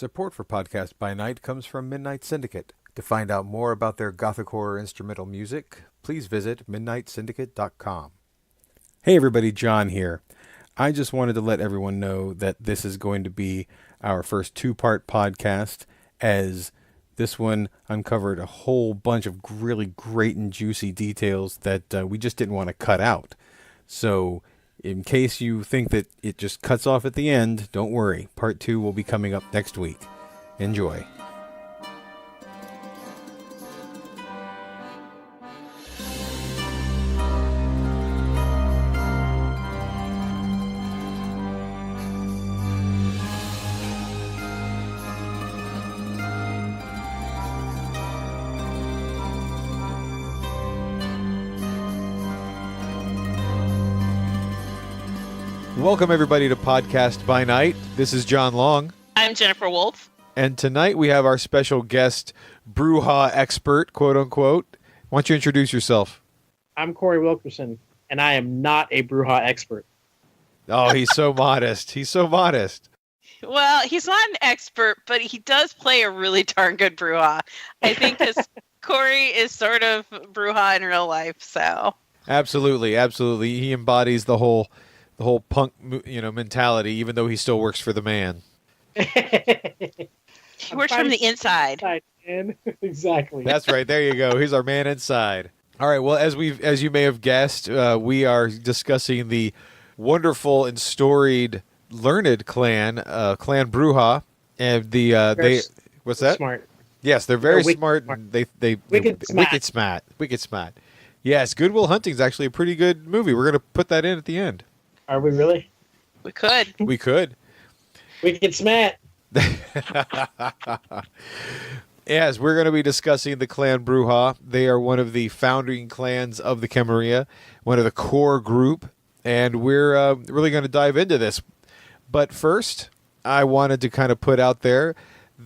Support for Podcast by Night comes from Midnight Syndicate. To find out more about their gothic horror instrumental music, please visit midnightsyndicate.com. Hey everybody, John here. I just wanted to let everyone know that this is going to be our first two-part podcast, as this one uncovered a whole bunch of really great and juicy details that we just didn't want to cut out. So, in case you think that it just cuts off at the end, don't worry. Part 2 will be coming up next week. Enjoy. Welcome everybody to Podcast by Night. This is John Long. I'm Jennifer Wolf. And tonight we have our special guest, Brujah expert, quote unquote. Why don't you introduce yourself? I'm Corey Wilkerson, and I am not a Brujah expert. Oh, he's so modest. He's so modest. Well, he's not an expert, but he does play a really darn good Brujah. I think because Corey is sort of Brujah in real life, so. Absolutely, absolutely. He embodies the whole punk, mentality, even though he still works for the man. He works from the inside. Exactly. That's right. There you go. He's our man inside. All right. Well, as you may have guessed, we are discussing the wonderful and storied, learned clan, Clan Brujah, and what's that? Smart. Yes, they're very smart. smart. They Wicked smart. Wicked smart. Yes, Good Will Hunting is actually a pretty good movie. We're going to put that in at the end. Are we really? We could. We could. Wicked smart. Yes, we're going to be discussing the Clan Brujah. They are one of the founding clans of the Camarilla, one of the core group, and we're really going to dive into this. But first, I wanted to kind of put out there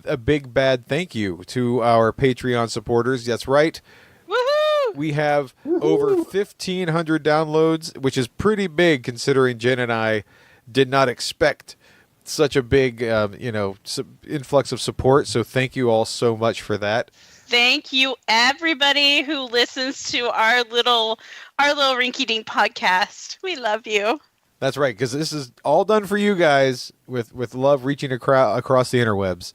a big bad thank you to our Patreon supporters. That's right. Woohoo! We have over 1,500 downloads, which is pretty big considering Jen and I did not expect such a big, influx of support. So thank you all so much for that. Thank you, everybody who listens to our little rinky-dink podcast. We love you. That's right, because this is all done for you guys with love reaching across the interwebs,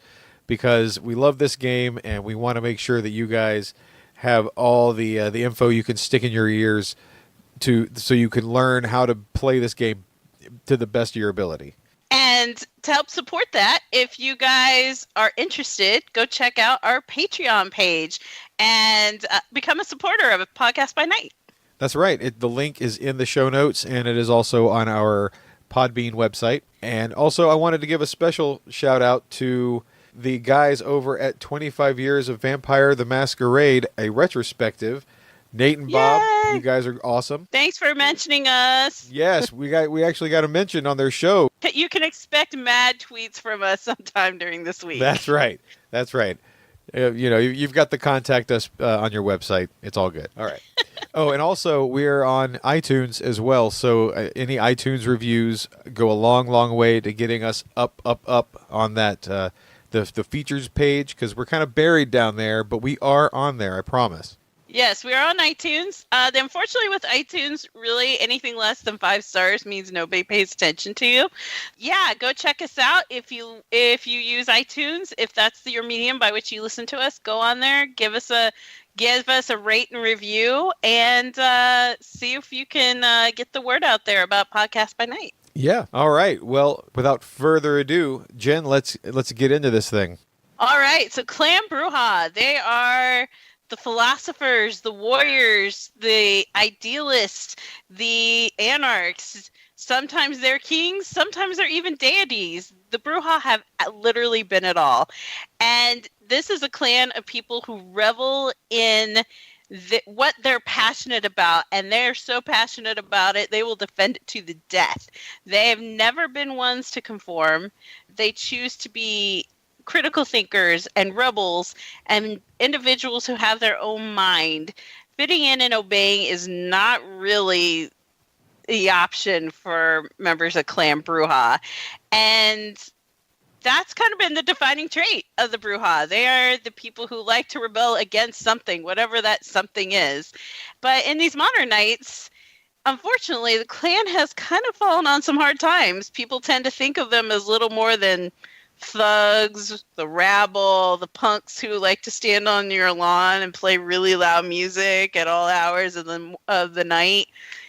because we love this game and we want to make sure that you guys have all the info you can stick in your ears so you can learn how to play this game to the best of your ability. And to help support that, if you guys are interested, go check out our Patreon page and become a supporter of Podcast by Night. That's right. The link is in the show notes, and it is also on our Podbean website. And also, I wanted to give a special shout out to the guys over at 25 Years of Vampire the Masquerade, a retrospective. Nate and Bob, Yay! You guys are awesome. Thanks for mentioning us. Yes, we actually got a mention on their show. You can expect mad tweets from us sometime during this week. That's right. You've got the contact us on your website. It's all good. All right. Oh, and also we're on iTunes as well. So any iTunes reviews go a long, long way to getting us up on that the features page, because we're kind of buried down there, but we are on there. I promise. Yes, we are on iTunes. Unfortunately, with iTunes, really anything less than 5 stars means nobody pays attention to you. Yeah, go check us out if you use iTunes. If that's your medium by which you listen to us, go on there, give us a rate and review, and see if you can get the word out there about Podcast by Night. Yeah. All right. Well, without further ado, Jen, let's get into this thing. All right. So Clan Brujah, they are the philosophers, the warriors, the idealists, the anarchs. Sometimes they're kings, sometimes they're even deities. The Brujah have literally been it all. And this is a clan of people who revel in what they're passionate about, and they're so passionate about it, they will defend it to the death. They have never been ones to conform. They choose to be critical thinkers and rebels and individuals who have their own mind. Fitting in and obeying is not really the option for members of Clan Brujah. And that's kind of been the defining trait of the Brujah. They are the people who like to rebel against something, whatever that something is. But in these modern nights, unfortunately, the clan has kind of fallen on some hard times. People tend to think of them as little more than thugs, the rabble, the punks who like to stand on your lawn and play really loud music at all hours of the night.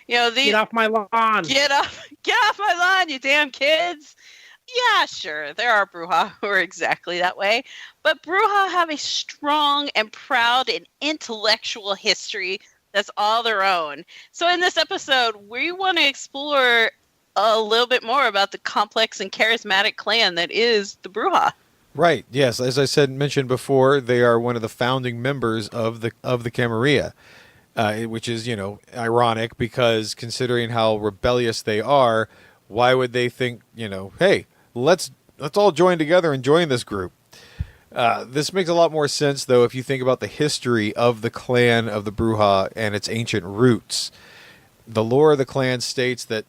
You know, Get off my lawn. Get off my lawn, you damn kids. Yeah, sure, there are Brujah who are exactly that way. But Brujah have a strong and proud and intellectual history that's all their own. So in this episode, we want to explore a little bit more about the complex and charismatic clan that is the Brujah. Right. Yes. As I mentioned before, they are one of the founding members of the Camarilla, which is, ironic because considering how rebellious they are, why would they think, hey, let's all join together and join this group? This makes a lot more sense, though, if you think about the history of the clan of the Brujah and its ancient roots. The lore of the clan states that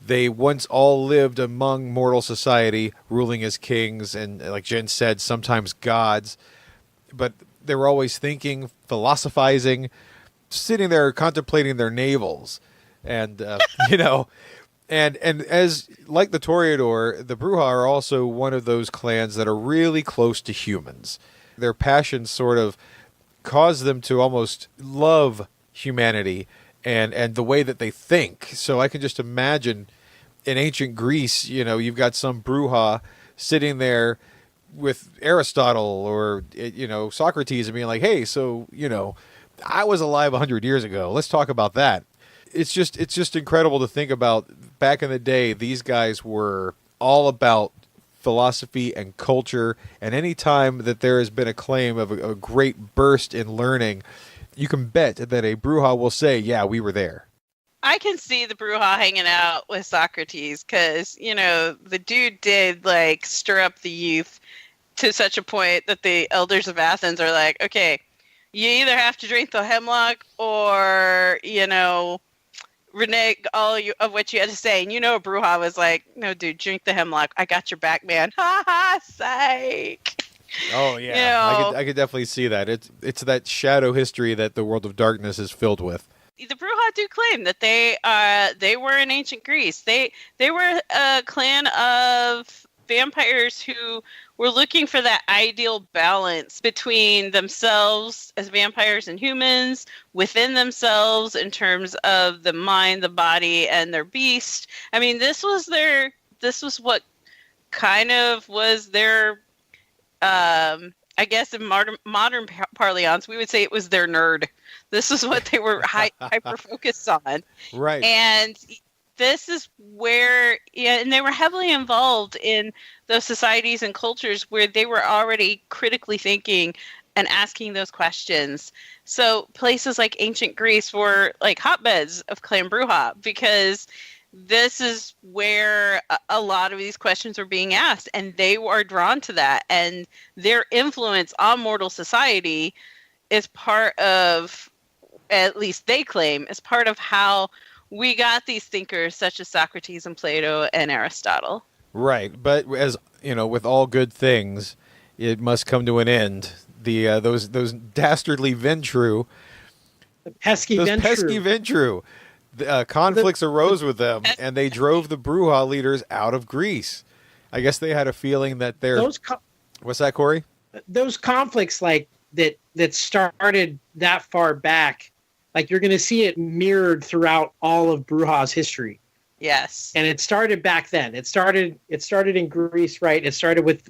they once all lived among mortal society, ruling as kings and, like Jen said, sometimes gods. But they were always thinking, philosophizing, sitting there contemplating their navels. And, And as like the Toreador, the Brujah are also one of those clans that are really close to humans. Their passions sort of cause them to almost love humanity and the way that they think. So I can just imagine in ancient Greece, you've got some Brujah sitting there with Aristotle or, Socrates and being like, hey, so, I was alive 100 years ago. Let's talk about that. It's just incredible to think about. Back in the day, these guys were all about philosophy and culture, and any time that there has been a claim of a great burst in learning, you can bet that a Brujah will say, yeah, we were there. I can see the Brujah hanging out with Socrates because, the dude did, stir up the youth to such a point that the elders of Athens are like, okay, you either have to drink the hemlock or, renege all of what you had to say. And Brujah was like, no, dude, drink the hemlock. I got your back, man. Ha ha, psych. Oh, yeah. I could definitely see that. It's that shadow history that the world of darkness is filled with. The Brujah do claim that they were in ancient Greece. They were a clan of vampires who were looking for that ideal balance between themselves as vampires and humans, within themselves in terms of the mind, the body, and their beast. I mean, this was what kind of was their, I guess in modern parlance, we would say it was their nerd. This is what they were hyper focused on. Right. And this is where, and they were heavily involved in those societies and cultures where they were already critically thinking and asking those questions. So places like ancient Greece were like hotbeds of Clan Brujah because this is where a lot of these questions were being asked, and they were drawn to that. And their influence on mortal society is part of, at least they claim, is part of how we got these thinkers such as Socrates and Plato and Aristotle. Right, but as with all good things, it must come to an end. Those dastardly Ventru, the pesky Ventru, conflicts arose with them, and they drove the Brujah leaders out of Greece. I guess they had a feeling that what's that, Corey? Those conflicts that started that far back. You're going to see it mirrored throughout all of Brujah's history. Yes. And it started back then. It started in Greece, right? It started with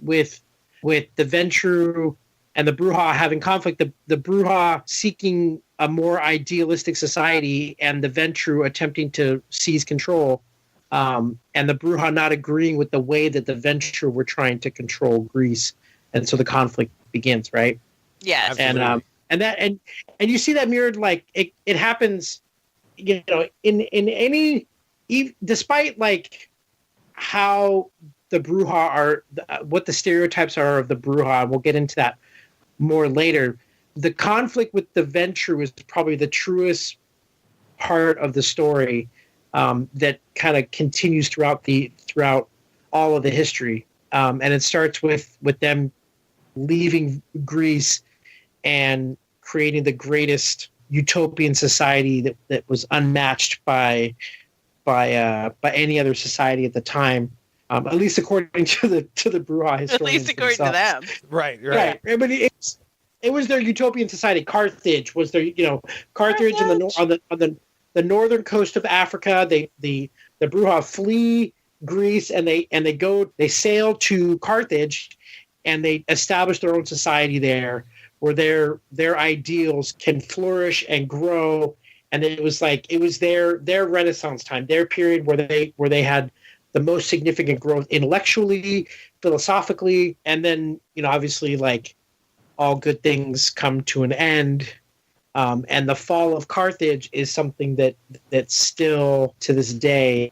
the Ventru and the Brujah having conflict. The Brujah seeking a more idealistic society and the Ventru attempting to seize control. And the Brujah not agreeing with the way that the Ventru were trying to control Greece. And so the conflict begins, right? Yes. Absolutely. And you see that mirrored, it happens, in any, despite how the Brujah are, what the stereotypes are of the Brujah, and we'll get into that more later. The conflict with the Ventru is probably the truest part of the story that kind of continues throughout all of the history. and it starts with them leaving Greece and creating the greatest utopian society that was unmatched by any other society at the time, at least according to the Brujah historians. At least according to them. Right. But it was their utopian society. Carthage was their, Carthage on the northern coast of Africa. The Brujah flee Greece and they sail to Carthage, and they establish their own society there, where their ideals can flourish and grow. And it was their Renaissance time, their period where they had the most significant growth intellectually, philosophically, and then obviously all good things come to an end. And the fall of Carthage is something that still to this day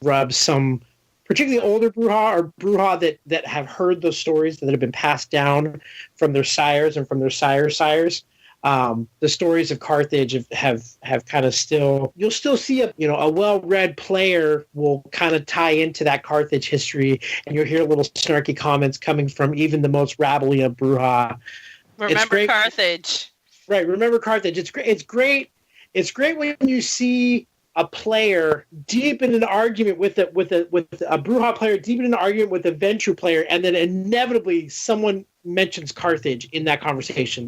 rubs some, particularly older Brujah or Brujah that have heard those stories that have been passed down from their sires and from their sires. The stories of Carthage have kind of still, you'll still see a well-read player will kind of tie into that Carthage history, and you'll hear little snarky comments coming from even the most rabbly of Brujah. Remember Carthage. Right, remember Carthage. It's great. It's great when you see a player deep in an argument with a Brujah player deep in an argument with a Ventrue player, and then inevitably someone mentions Carthage in that conversation.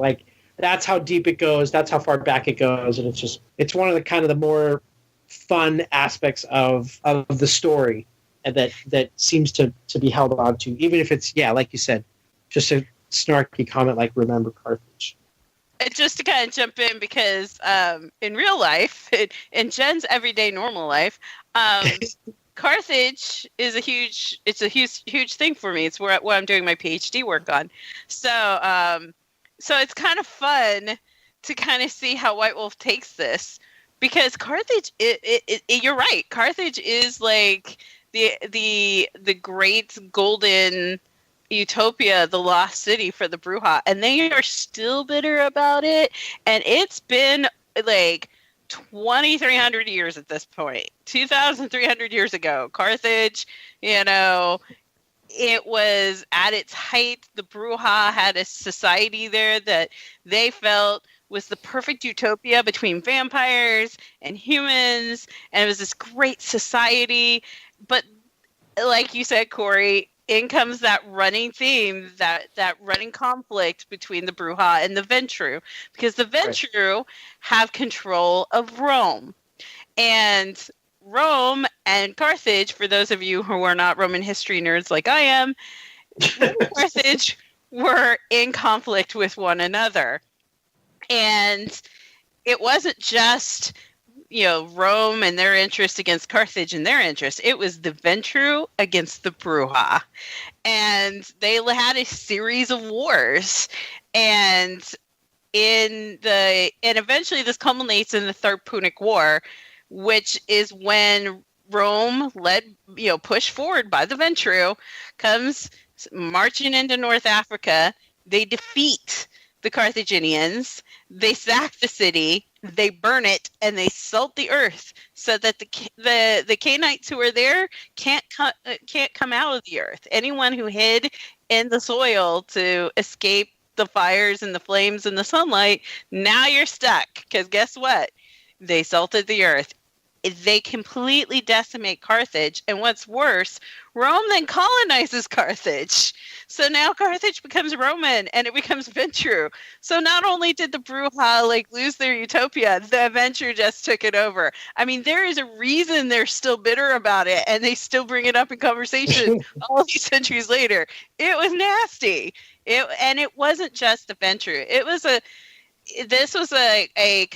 That's how deep it goes. That's how far back it goes, and it's one of the kind of the more fun aspects of the story, and that seems to be held on to, even if it's like you said, just a snarky comment like "Remember Carthage." Just to kind of jump in, because in real life, in Jen's everyday normal life, Carthage is a huge thing for me. It's what I'm doing my PhD work on. So it's kind of fun to kind of see how White Wolf takes this, because Carthage, you're right. Carthage is like the great golden utopia, the lost city for the Brujah, and they are still bitter about it. And it's been 2,300 years at this point. 2,300 years ago, Carthage, it was at its height. The Brujah had a society there that they felt was the perfect utopia between vampires and humans, and it was this great society. But like you said, Corey, in comes that running theme, that running conflict between the Brujah and the Ventrue, because the Ventrue have control of Rome. And Rome and Carthage, for those of you who are not Roman history nerds like I am, Rome and Carthage were in conflict with one another. And it wasn't just Rome and their interest against Carthage and their interest. It was the Ventrue against the Brujah. And they had a series of wars. And eventually this culminates in the Third Punic War, which is when Rome pushed forward by the Ventrue, comes marching into North Africa. They defeat the Carthaginians. They sack the city, they burn it, and they salt the earth so that the Canaanites who are there can't come out of the earth. Anyone who hid in the soil to escape the fires and the flames and the sunlight, now you're stuck, because guess what? They salted the earth. They completely decimate Carthage, and what's worse, Rome then colonizes Carthage. So now Carthage becomes Roman, and it becomes Ventrue. So not only did the Brujah lose their utopia, the Ventrue just took it over. I mean, there is a reason they're still bitter about it, and they still bring it up in conversation all these centuries later. It was nasty. And it wasn't just the Ventrue. This was a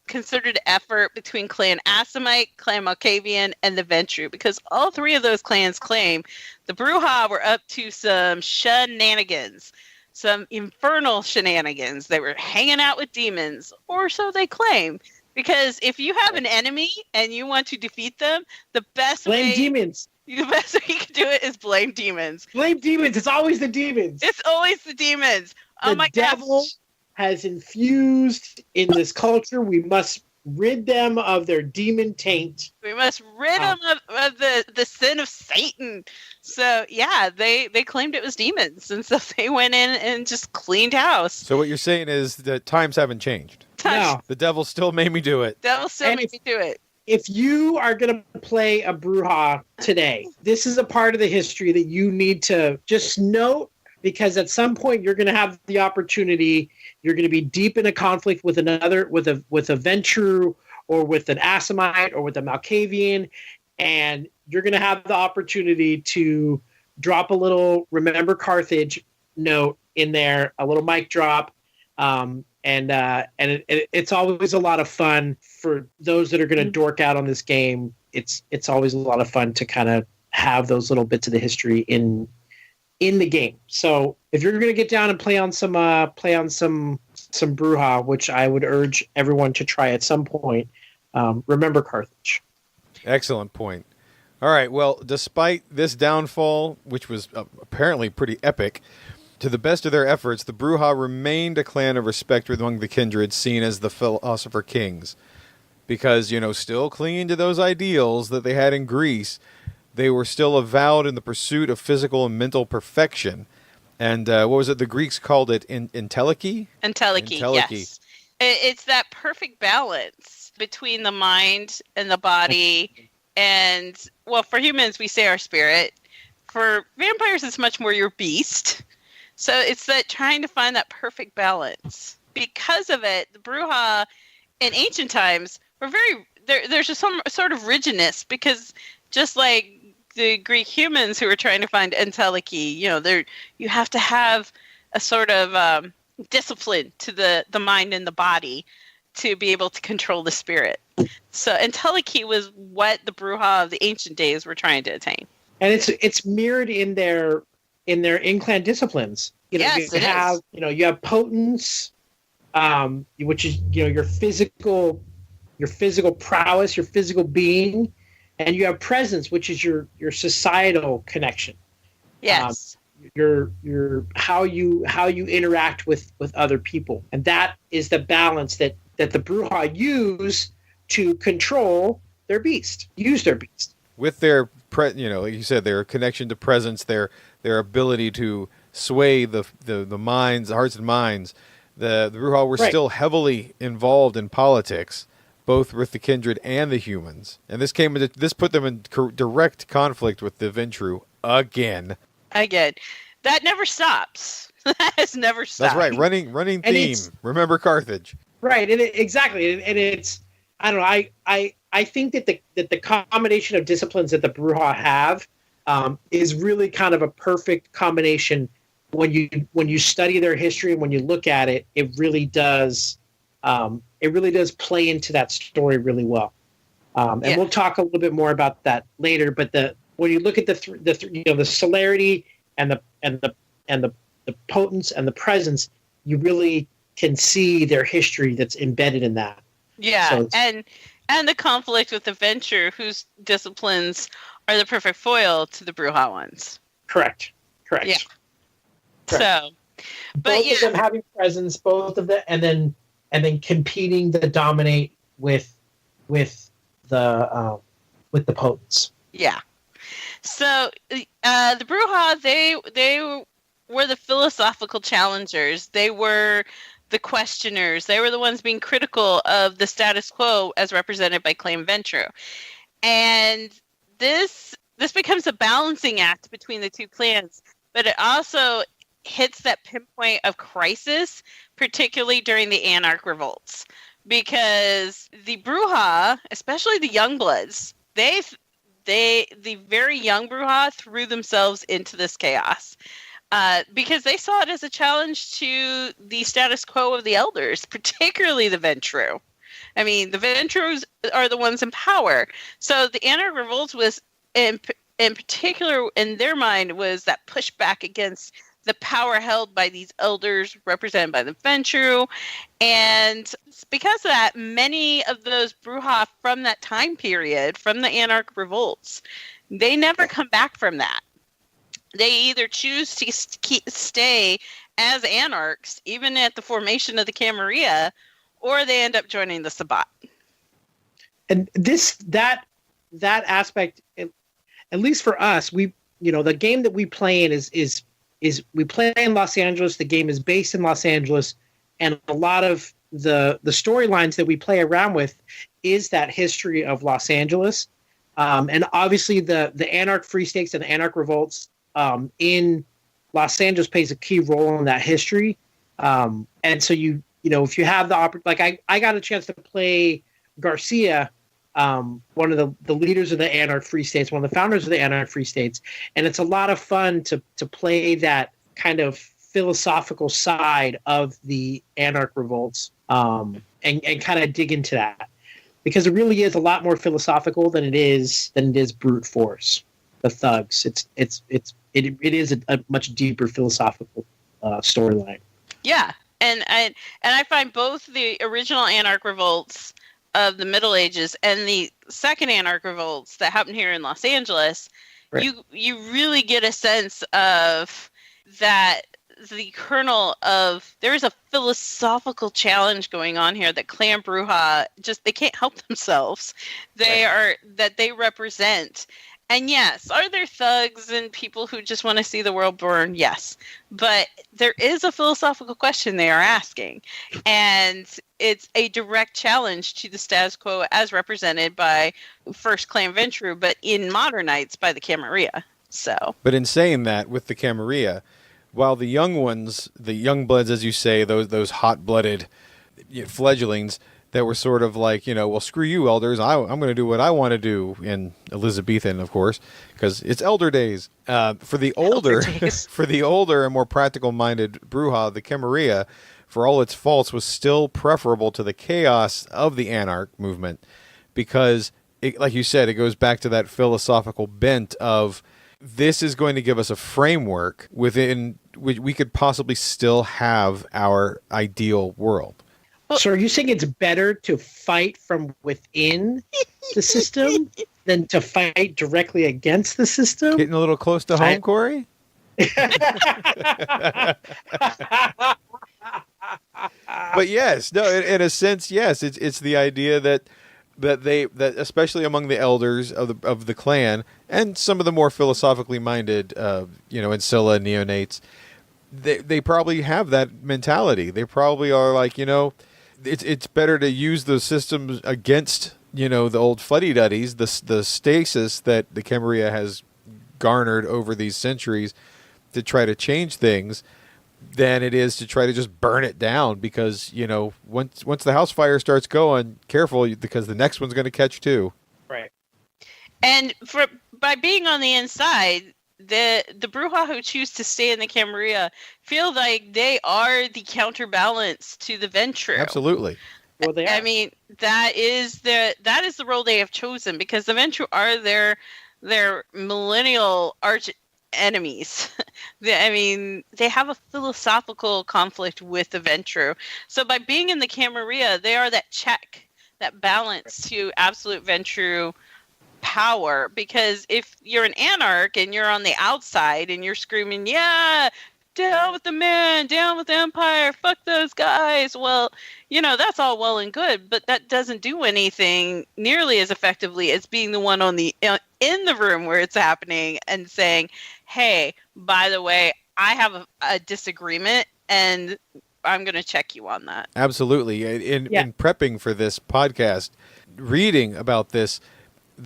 concerted effort between Clan Assamite, Clan Malkavian, and the Ventrue, because all three of those clans claim the Brujah were up to some shenanigans, some infernal shenanigans. They were hanging out with demons, or so they claim. Because if you have an enemy and you want to defeat them, the best way you can do it is blame demons. Blame demons. It's always the demons. It's always the demons. Oh my gosh. The devil has infused in this culture. We must rid them of their demon taint. We must rid them of the sin of Satan. So yeah, they claimed it was demons, and so they went in and just cleaned house. So what you're saying is that times haven't changed. No. The devil still made me do it. Devil still made me do it. If you are going to play a Brujah today, this is a part of the history that you need to just note, because at some point you're going to have the opportunity. You're going to be deep in a conflict with another, with a Ventru, or with an Assamite, or with a Malkavian, and you're going to have the opportunity to drop a little "Remember Carthage" note in there, a little mic drop. It's always a lot of fun for those that are going to dork out on this game. It's always a lot of fun to kind of have those little bits of the history in the game. So if you're going to get down and play on some Brujah, which I would urge everyone to try at some point, remember Carthage. Excellent point. All right. Well, despite this downfall, which was apparently pretty epic, to the best of their efforts, the Brujah remained a clan of respect among the kindred, seen as the philosopher kings. Because, still clinging to those ideals that they had in Greece, they were still avowed in the pursuit of physical and mental perfection. And what was it? The Greeks called it entelechy? Entelechy, yes. It's that perfect balance between the mind and the body. And, well, for humans, we say our spirit. For vampires, it's much more your beast. So it's that trying to find that perfect balance. Because of it, the Brujah in ancient times were there's just some sort of rigidness, because just like the Greek humans who were trying to find entelechy, you have to have a sort of discipline to the mind and the body to be able to control the spirit. So entelechy was what the Brujah of the ancient days were trying to attain. And it's mirrored in their in-clan disciplines. Yes, you have, you have potence, which is, your physical prowess, your physical being, and you have presence, which is your societal connection. Yes. Your how you interact with other people. And that is the balance that the Brujah use to control their beast, use their beast. With their, like you said, their connection to presence, their ability to sway the minds, the hearts and minds, the Brujah were still heavily involved in politics, both with the kindred and the humans. And this put them in direct conflict with the Ventru again. That never stops. That has never stopped. That's right. Running theme. Remember Carthage. Right. Exactly. And it's, I don't know. I think that the combination of disciplines that the Brujah have is really kind of a perfect combination. When you study their history and when you look at it, it really does play into that story really well. And we'll talk a little bit more about that later. But when you look at the celerity and the potence and the presence, you really can see their history that's embedded in that. Yeah, so and the conflict with the Ventru, whose disciplines are the perfect foil to the Brujah ones. Correct. Yeah. Correct. So, both of them having presence, both of them, and then competing to dominate with the potence. Yeah. So the Brujah, they were the philosophical challengers. They were the questioners. They were the ones being critical of the status quo as represented by Clan Ventru. And this becomes a balancing act between the two clans, but it also hits that pinpoint of crisis, particularly during the Anarch revolts, because the Brujah, especially the Youngbloods, the very young Brujah threw themselves into this chaos. Because they saw it as a challenge to the status quo of the elders, particularly the Ventru. I mean, the Ventrus are the ones in power. So the Anarch Revolt was, in particular, in their mind, was that pushback against the power held by these elders represented by the Ventru. And because of that, many of those Brujah from that time period, from the Anarch Revolts, they never come back from that. They either choose to stay as anarchs, even at the formation of the Camarilla, or they end up joining the Sabbat. and that aspect, at least for us, the game that we play in is we play in Los Angeles. The game is based in Los Angeles, and a lot of the storylines that we play around with is that history of Los Angeles, and obviously the Anarch Free States and the Anarch Revolts in Los Angeles plays a key role in that history, and so if you have the opportunity, I got a chance to play Garcia, one of the leaders of the Anarch Free States, one of the founders of the Anarch Free States, and it's a lot of fun to play that kind of philosophical side of the Anarch Revolts, and kind of dig into that, because it really is a lot more philosophical than it is brute force. The thugs, it is a much deeper philosophical storyline. Yeah, and I find both the original Anarch Revolts of the Middle Ages and the second Anarch Revolts that happened here in Los Angeles, right, you really get a sense of that. The kernel of there is a philosophical challenge going on here that Clan Brujah they can't help themselves. They represent. And yes, are there thugs and people who just want to see the world burn? Yes. But there is a philosophical question they are asking. And it's a direct challenge to the status quo as represented by first Clan Ventru, but in modern nights by the Camarilla. So. But in saying that, with the Camarilla, while the young ones, the young bloods, as you say, those hot-blooded fledglings that were sort of like, well, screw you, elders. I'm going to do what I want to do in Elizabethan, of course, because it's elder days. For the older and more practical-minded Brujah, the Camarilla, for all its faults, was still preferable to the chaos of the Anarch movement, because, like you said, it goes back to that philosophical bent of this is going to give us a framework within which we could possibly still have our ideal world. So are you saying it's better to fight from within the system than to fight directly against the system? Getting a little close to home, Corey? But yes, no, in a sense, yes, it's the idea that especially among the elders of the clan and some of the more philosophically minded, Ancilla neonates, they probably have that mentality. They probably are like, it's better to use those systems against, the old fuddy-duddies, the stasis that the Camarilla has garnered over these centuries to try to change things, than it is to try to just burn it down, because, once the house fire starts going, careful, because the next one's going to catch too. Right. And by being on the inside, the Brujah who choose to stay in the Camarilla feel like they are the counterbalance to the Ventru. Absolutely. Well, they are. I mean, that is the role they have chosen, because the Ventru are their millennial arch enemies. They have a philosophical conflict with the Ventru. So by being in the Camarilla, they are that check, that balance to absolute Ventru power. Because if you're an anarch and you're on the outside and you're screaming, yeah, down with the man, down with the empire, fuck those guys, well, that's all well and good, but that doesn't do anything nearly as effectively as being the one in the room where it's happening and saying, hey, by the way, I have a disagreement and I'm going to check you on that. Absolutely. In prepping for this podcast, reading about this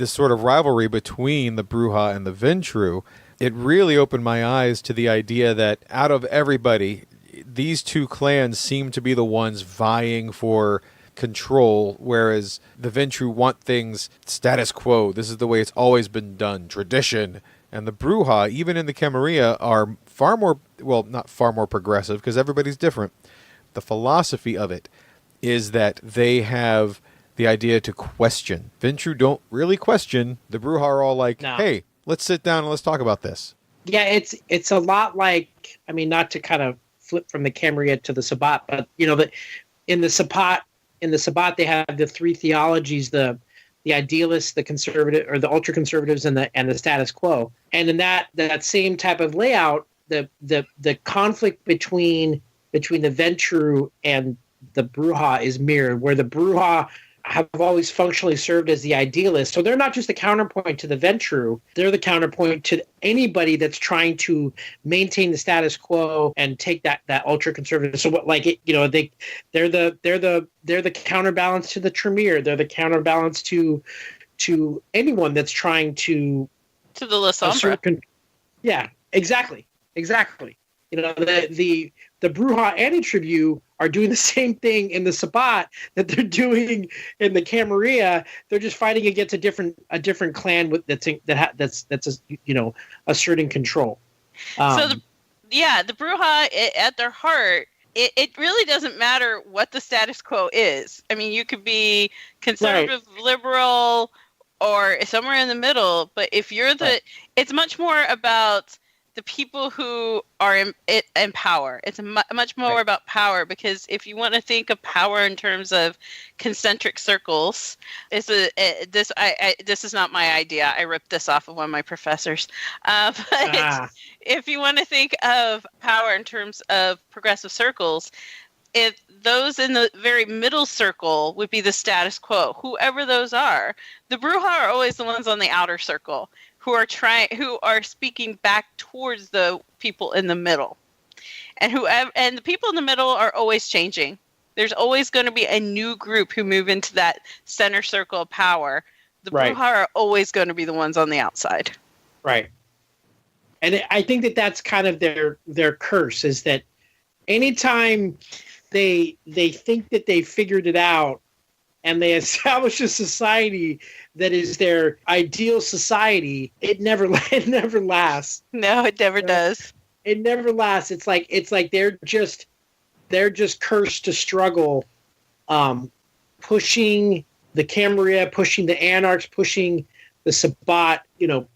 sort of rivalry between the Brujah and the Ventru, it really opened my eyes to the idea that out of everybody, these two clans seem to be the ones vying for control, whereas the Ventru want things status quo. This is the way it's always been done, tradition. And the Brujah, even in the Camarilla, are far more, well, not far more progressive, because everybody's different. The philosophy of it is that they have the idea to question. Ventru don't really question. The Brujah are all like, hey, let's sit down and let's talk about this. Yeah, it's a lot like, not to kind of flip from the Camarilla to the Sabbat, but in the Sabbat they have the three theologies, the idealists, the conservative or the ultra conservatives, and the status quo. And in that same type of layout, the conflict between the Ventru and the Brujah is mirrored, where the Brujah have always functionally served as the idealist. So they're not just the counterpoint to the Ventru, they're the counterpoint to anybody that's trying to maintain the status quo and take that ultra conservative. So what, like it, you know, they're the counterbalance to the Tremere. They're the counterbalance to anyone that's trying to the La Sombra. Yeah, exactly. You know, the Brujah anti-tribute are doing the same thing in the Sabbat that they're doing in the Camarilla. They're just fighting against a different clan that's asserting control. The Brujah at their heart, it really doesn't matter what the status quo is. I mean, you could be conservative, right, liberal, or somewhere in the middle. But if you're it's much more about the people who are in power. It's much more about power, because if you want to think of power in terms of concentric circles, this is not my idea. I ripped this off of one of my professors. If you want to think of power in terms of progressive circles, if those in the very middle circle would be the status quo, whoever those are, the Brujah are always the ones on the outer circle who are speaking back towards the people in the middle, and the people in the middle are always changing. There's always going to be a new group who move into that center circle of power. The Brujah are always going to be the ones on the outside. Right. And I think that's kind of their curse, is that anytime they think that they figured it out and they establish a society that is their ideal society, it never lasts. No, it never does. It never lasts. It's like they're just cursed to struggle, pushing the Camarilla, pushing the Anarchs, pushing the Sabbat. You know,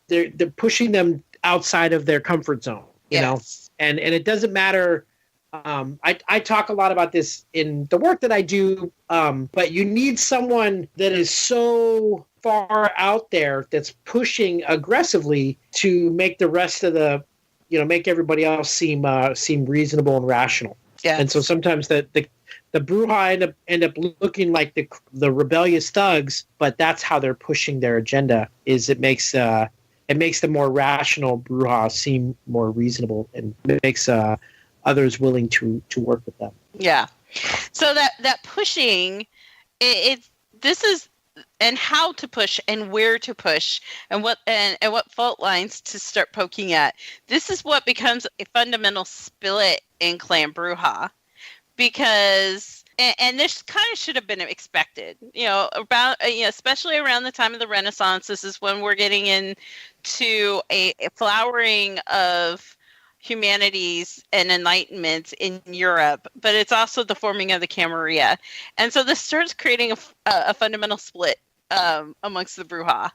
they're pushing them outside of their comfort zone. You know, and it doesn't matter. I talk a lot about this in the work that I do, but you need someone that is so far out there that's pushing aggressively to make the rest of make everybody else seem reasonable and rational. Yeah. And so sometimes the Brujah end up looking like the rebellious thugs, but that's how they're pushing their agenda. Is it makes the more rational Brujah seem more reasonable, and makes others willing to work with them. Yeah. So that pushing, this is, and how to push and where to push and what fault lines to start poking at. This is what becomes a fundamental split in Clan Brujah, because and this kind of should have been expected. Especially around the time of the Renaissance, this is when we're getting into a flowering of humanities and enlightenment in Europe, but it's also the forming of the Camarilla. And so this starts creating a fundamental split amongst the Brujah.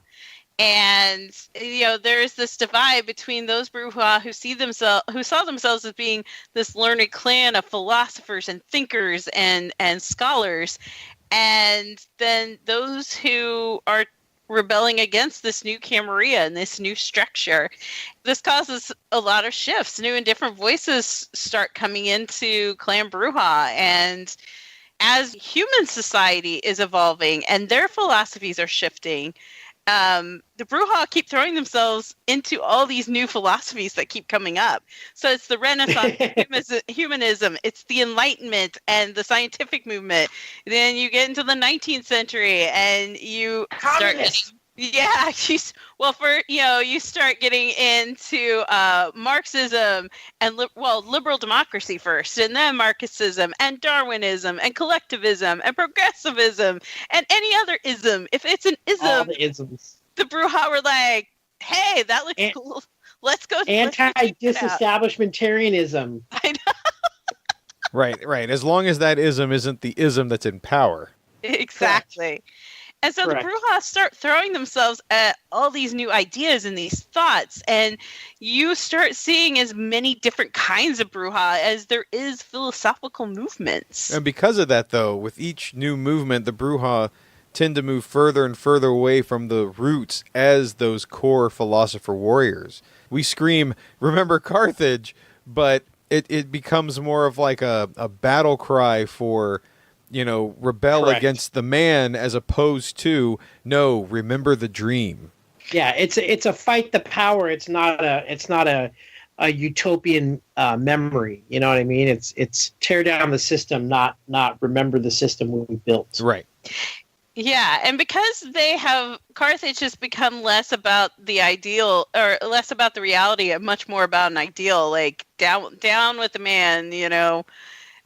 And, there's this divide between those Brujah who saw themselves as being this learned clan of philosophers and thinkers and scholars. And then those who are rebelling against this new Camarilla and this new structure. This causes a lot of shifts. New and different voices start coming into Clan Brujah, and as human society is evolving and their philosophies are shifting, the Brujah keep throwing themselves into all these new philosophies that keep coming up. So it's the Renaissance, humanism, it's the Enlightenment and the scientific movement. Then you get into the 19th century and you start getting, you start getting into Marxism and liberal democracy first, and then Marxism and Darwinism and collectivism and progressivism and any other ism. If it's an ism, all the isms. The Brujah were like, "Hey, that looks cool. Let's go." Anti-disestablishmentarianism. I know. Right. As long as that ism isn't the ism that's in power. Exactly. And so the Brujah start throwing themselves at all these new ideas and these thoughts, and you start seeing as many different kinds of Brujah as there is philosophical movements. And because of that, though, with each new movement, the Brujah tend to move further and further away from the roots as those core philosopher warriors. We scream, "Remember Carthage," but it becomes more of like a battle cry for rebel Correct. against the man, as opposed to, no, remember the dream. Yeah, it's a fight the power. It's not a utopian memory. You know what I mean? It's tear down the system, not remember the system we built. Right. Yeah, and because Carthage has become less about the ideal, or less about the reality, and much more about an ideal, like down with the man, The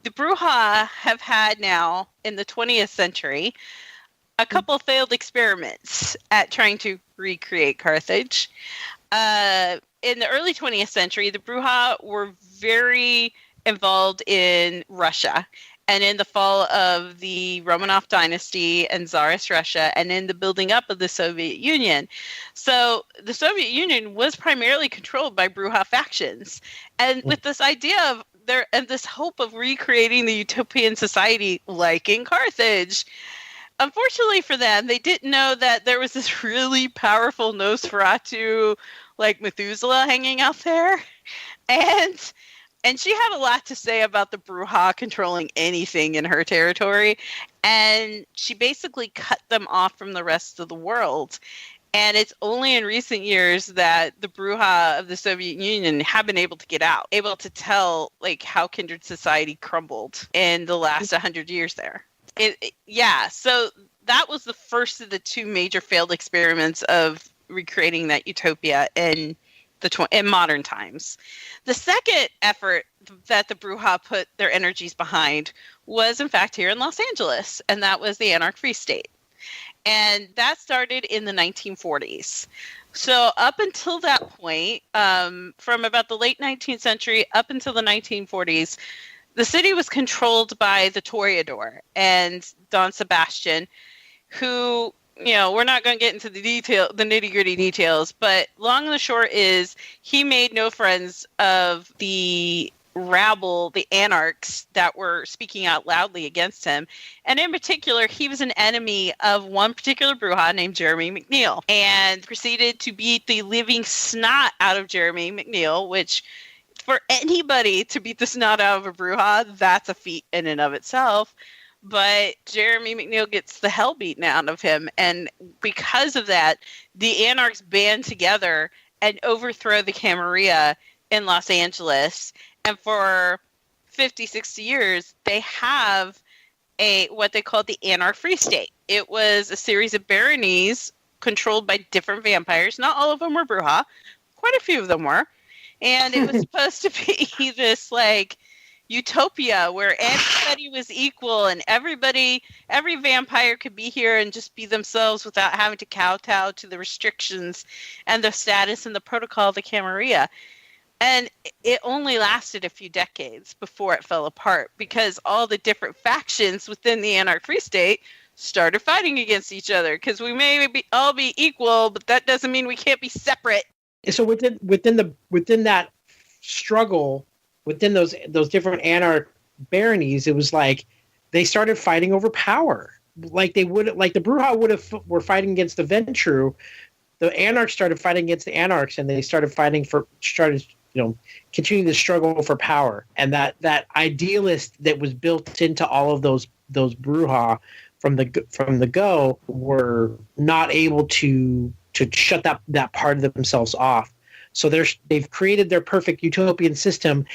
Brujah have had now, in the 20th century, a couple failed experiments at trying to recreate Carthage. In the early 20th century, the Brujah were very involved in Russia, and in the fall of the Romanov dynasty and Tsarist Russia, and in the building up of the Soviet Union. So the Soviet Union was primarily controlled by Brujah factions. And with this idea of this hope of recreating the utopian society like in Carthage, unfortunately for them, they didn't know that there was this really powerful Nosferatu, like Methuselah, hanging out there. And she had a lot to say about the Brujah controlling anything in her territory. And she basically cut them off from the rest of the world. And it's only in recent years that the Brujah of the Soviet Union have been able to get out, able to tell how kindred society crumbled in the last 100 years there. So that was the first of the two major failed experiments of recreating that utopia in modern times. The second effort that the Brujah put their energies behind was, in fact, here in Los Angeles, and that was the Anarch Free State. And that started in the 1940s. So up until that point, from about the late 19th century up until the 1940s, the city was controlled by the Toreador and Don Sebastian, who, we're not going to get into the nitty-gritty details, but long and the short is he made no friends of the rabble, the anarchs that were speaking out loudly against him. And in particular, he was an enemy of one particular Brujah named Jeremy McNeil, and proceeded to beat the living snot out of Jeremy McNeil, which for anybody to beat the snot out of a Brujah, that's a feat in and of itself. But Jeremy McNeil gets the hell beaten out of him. And because of that, the anarchs band together and overthrow the Camarilla in Los Angeles. And for 50, 60 years, they have what they called the Anarch Free State. It was a series of baronies controlled by different vampires. Not all of them were Brujah. Quite a few of them were. And it was supposed to be this utopia where everybody was equal and every vampire could be here and just be themselves without having to kowtow to the restrictions and the status and the protocol of the Camarilla. And it only lasted a few decades before it fell apart, because all the different factions within the Anarch Free State started fighting against each other, because we may all be equal, but that doesn't mean we can't be separate. So within that struggle, within those different anarch baronies, it was like they started fighting over power. Like the Brujah were fighting against the Ventru, the anarchs started fighting against the anarchs, and they started continuing the struggle for power. And that idealist that was built into all of those Brujah from the go were not able to shut that part of themselves off. So they've created their perfect utopian system,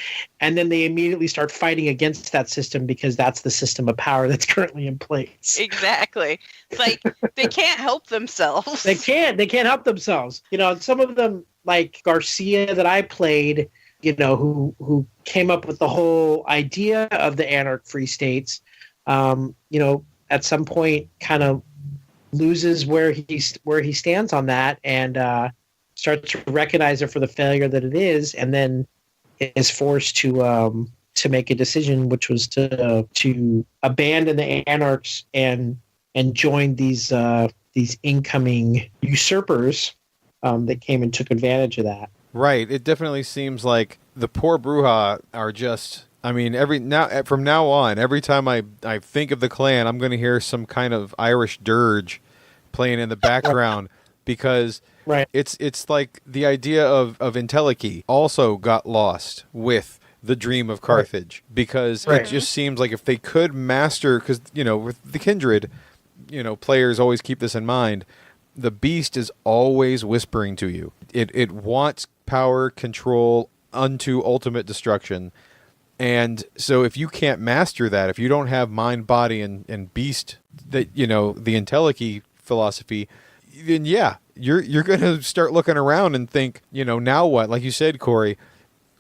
and then they immediately start fighting against that system because that's the system of power that's currently in place. Exactly. It's like they can't help themselves. They can't help themselves. Some of them, like Garcia that I played, who came up with the whole idea of the Anarch Free States, at some point kind of loses where he stands on that, and starts to recognize it for the failure that it is, and then is forced to make a decision, which was to abandon the anarchs and join these incoming usurpers that came and took advantage of that. Right. It definitely seems like the poor Brujah are just. I mean, from now on, every time I think of the clan, I'm going to hear some kind of Irish dirge playing in the background. Because right. It's like the idea of Entelechy also got lost with the dream of Carthage, because Right. it just seems like if they could master, because, with the Kindred, players always keep this in mind, the beast is always whispering to you. It wants power, control, unto ultimate destruction. And so if you can't master that, if you don't have mind, body, and beast, that, the Entelechy philosophy, then you're going to start looking around and think, now what? Like you said, Corey,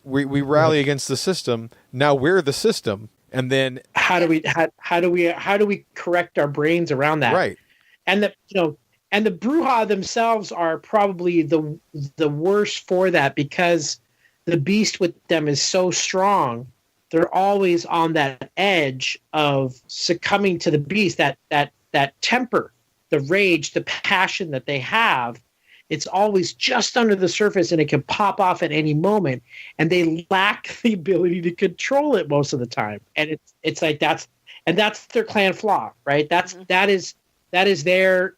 we rally against the system. Now we're the system. And then how do we correct our brains around that? Right. And the Brujah themselves are probably the worst for that, because the beast with them is so strong. They're always on that edge of succumbing to the beast, that temper, the rage, the passion that they have. It's always just under the surface, and it can pop off at any moment. And they lack the ability to control it most of the time. And it's like that's their clan flaw, right? That is their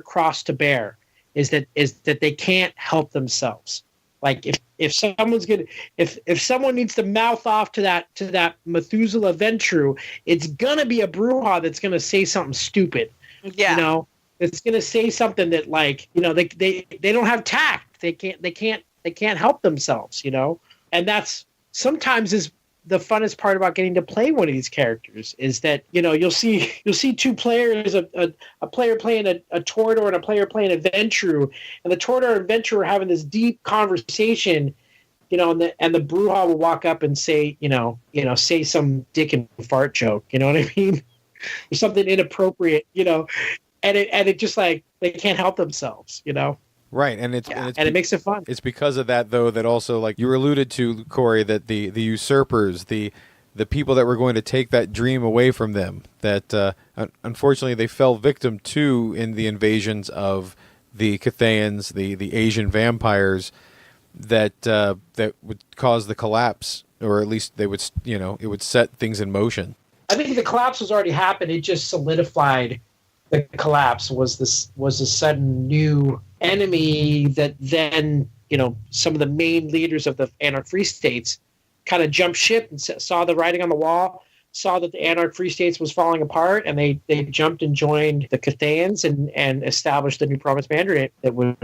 cross to bear, is that they can't help themselves. Like if someone needs to mouth off to that Methuselah Ventru, it's gonna be a Brujah that's gonna say something stupid. Yeah. It's gonna say something that, like, they don't have tact. They can't help themselves. And that's sometimes is the funnest part about getting to play one of these characters, is that you'll see two players, a player playing a Toreador and a player playing a Ventru, and the Toreador and Ventru are having this deep conversation, and the Brujah will walk up and say say some dick and fart joke, you know what I mean, or something inappropriate, and it just, like, they can't help themselves, Right, and it makes it fun. It's because of that, though, that also, like you alluded to, Corey, that the usurpers, the people that were going to take that dream away from them, that unfortunately they fell victim to in the invasions of the Cathayans, the Asian vampires, that would cause the collapse, or at least they would, it would set things in motion. I think the collapse was already happened. It just solidified the collapse. Was a sudden new enemy that then, some of the main leaders of the Anarch Free States kind of jumped ship and saw the writing on the wall, saw that the Anarch Free States was falling apart, and they jumped and joined the Cathayans and established the new Province Mandarin that would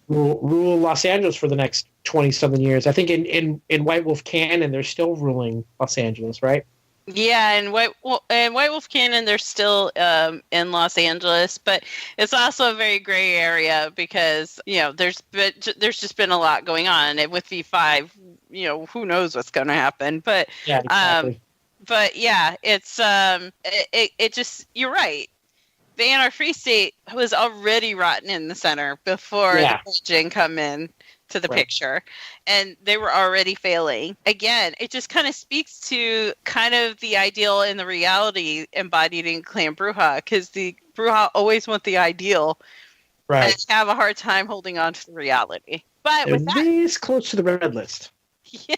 rule Los Angeles for the next 20-something years. I think in White Wolf canon, they're still ruling Los Angeles, right? Yeah, and White Wolf canon, they're still in Los Angeles, but it's also a very gray area, because there's just been a lot going on with V5. Who knows what's going to happen? But yeah, exactly. But yeah, it's it just, you're right. The Anarch Free State was already rotten in the center before the Belgian come in to the picture, and they were already failing. Again, it just kind of speaks to kind of the ideal and the reality embodied in Clan Brujah, because the Brujah always want the ideal, right, and have a hard time holding on to the reality. But with that, this close to the red list. Yeah,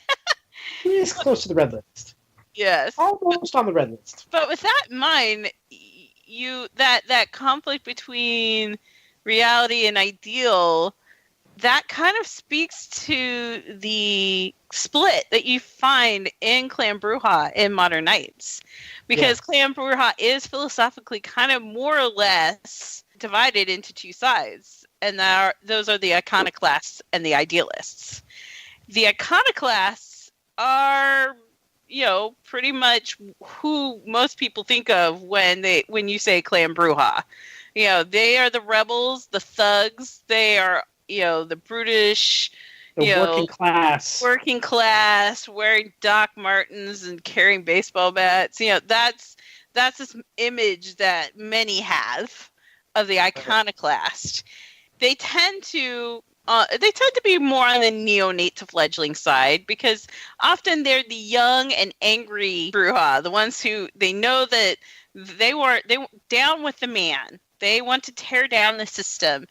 this close to the red list. Yes, almost on the red list. But with that in mind, that conflict between reality and ideal, that kind of speaks to the split that you find in Clan Brujah in Modern Knights. Because Clan Brujah is philosophically kind of more or less divided into two sides. And those are the iconoclasts and the idealists. The iconoclasts are, pretty much who most people think of when you say Clan Brujah. They are the rebels, the thugs. They are, the brutish, working class, wearing Doc Martens and carrying baseball bats. That's this image that many have of the iconoclast. They tend to be more on the neonative fledgling side, because often they're the young and angry Brujah, the ones who they know that they down with the man. They want to tear down the system.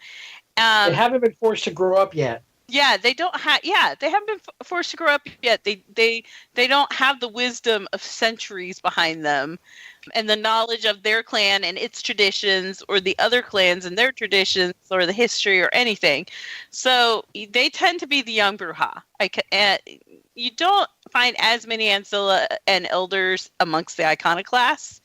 They haven't been forced to grow up yet. Yeah, they don't have. Yeah, they haven't been forced to grow up yet. They don't have the wisdom of centuries behind them, and the knowledge of their clan and its traditions, or the other clans and their traditions, or the history, or anything. So they tend to be the young Brujah. you don't find as many ancilla and elders amongst the iconoclasts,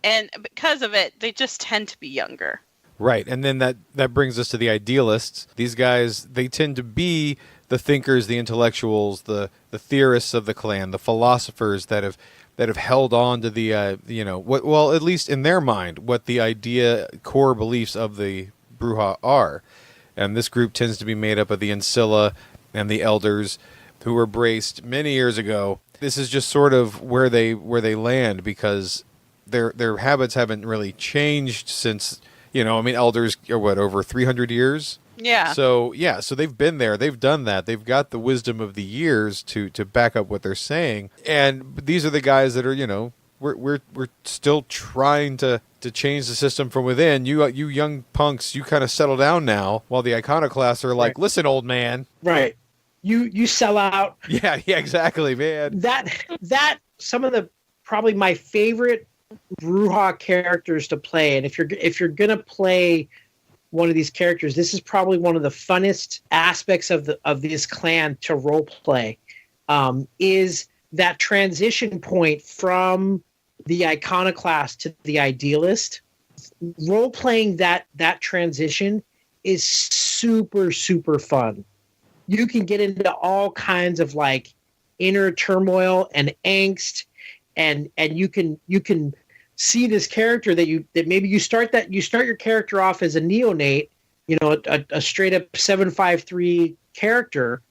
and because of it, they just tend to be younger. Right, and then that brings us to the idealists. These guys, they tend to be the thinkers, the intellectuals, the theorists of the clan, the philosophers that have held on to the at least in their mind, what the core beliefs of the Brujah are. And this group tends to be made up of the ancilla and the elders, who were braced many years ago. This is just sort of where they land, because their habits haven't really changed since. Elders are over 300 years? Yeah. So they've been there. They've done that. They've got the wisdom of the years to back up what they're saying. And these are the guys that are, we're still trying to change the system from within. You young punks, you kind of settle down now, while the iconoclasts are like, listen, old man. Right. You sell out. Yeah, exactly, man. That some of the probably my favorite Brujah characters to play, and if you're gonna play one of these characters, this is probably one of the funnest aspects of this clan to role play, is that transition point from the iconoclast to the idealist. Role playing that transition is super, super fun. You can get into all kinds of like inner turmoil and angst, and you can see this character that maybe you start your character off as a neonate, a straight up 753 character,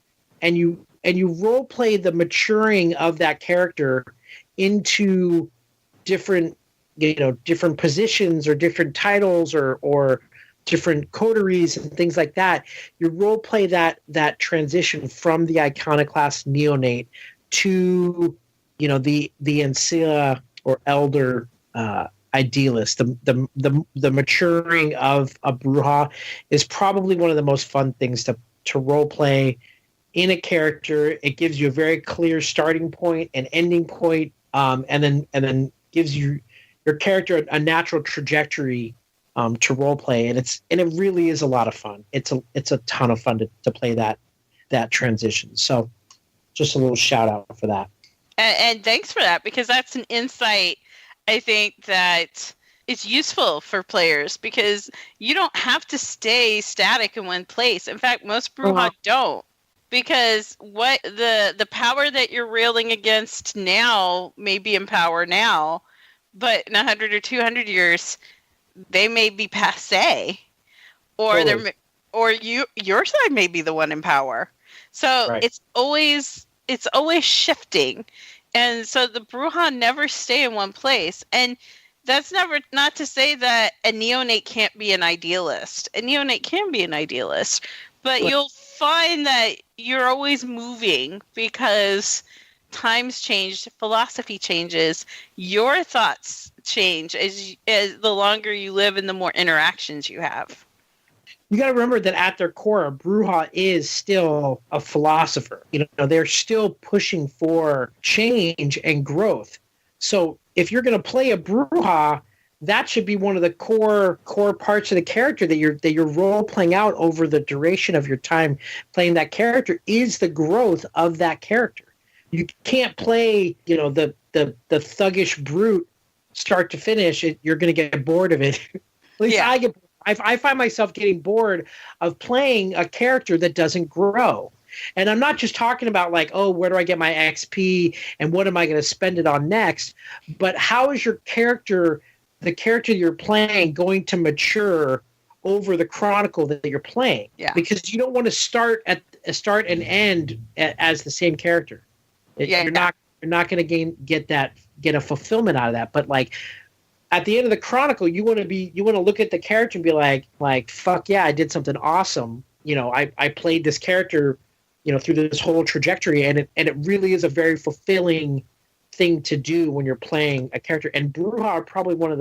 and you role play the maturing of that character into different positions or different titles or different coteries and things like that. You role play that transition from the iconoclast neonate to the ancilla or elder idealist. The maturing of a Brujah is probably one of the most fun things to role play in a character. It gives you a very clear starting point and ending point, and then gives you your character a natural trajectory to role play, and it really is a lot of fun. It's a ton of fun to play that transition. So just a little shout out for that. And thanks for that, because that's an insight I think that is useful for players, because you don't have to stay static in one place. In fact, most Brujah don't, because what the power that you're railing against now may be in power now, but in 100 or 200 years, they may be passé, or your side may be the one in power. So it's always shifting. And so the Brujah never stay in one place. And that's not to say that a neonate can't be an idealist. A neonate can be an idealist. But you'll find that you're always moving, because times change, philosophy changes, your thoughts change as the longer you live and the more interactions you have. You got to remember that at their core, a Brujah is still a philosopher. They're still pushing for change and growth. So if you're going to play a Brujah, that should be one of the core parts of the character that you're role playing out over the duration of your time playing that character, is the growth of that character. You can't play, the thuggish brute start to finish. You're going to get bored of it. At least I find myself getting bored of playing a character that doesn't grow. And I'm not just talking about like, oh, where do I get my XP and what am I going to spend it on next? But how is your character, the character you're playing, going to mature over the chronicle that you're playing? Yeah. Because you don't want to start and end as the same character. You're not going to get a fulfillment out of that. But like, at the end of the chronicle, you want to look at the character and be like, fuck yeah, I did something awesome. I played this character, through this whole trajectory, and it really is a very fulfilling thing to do when you're playing a character. And Brujah are probably one of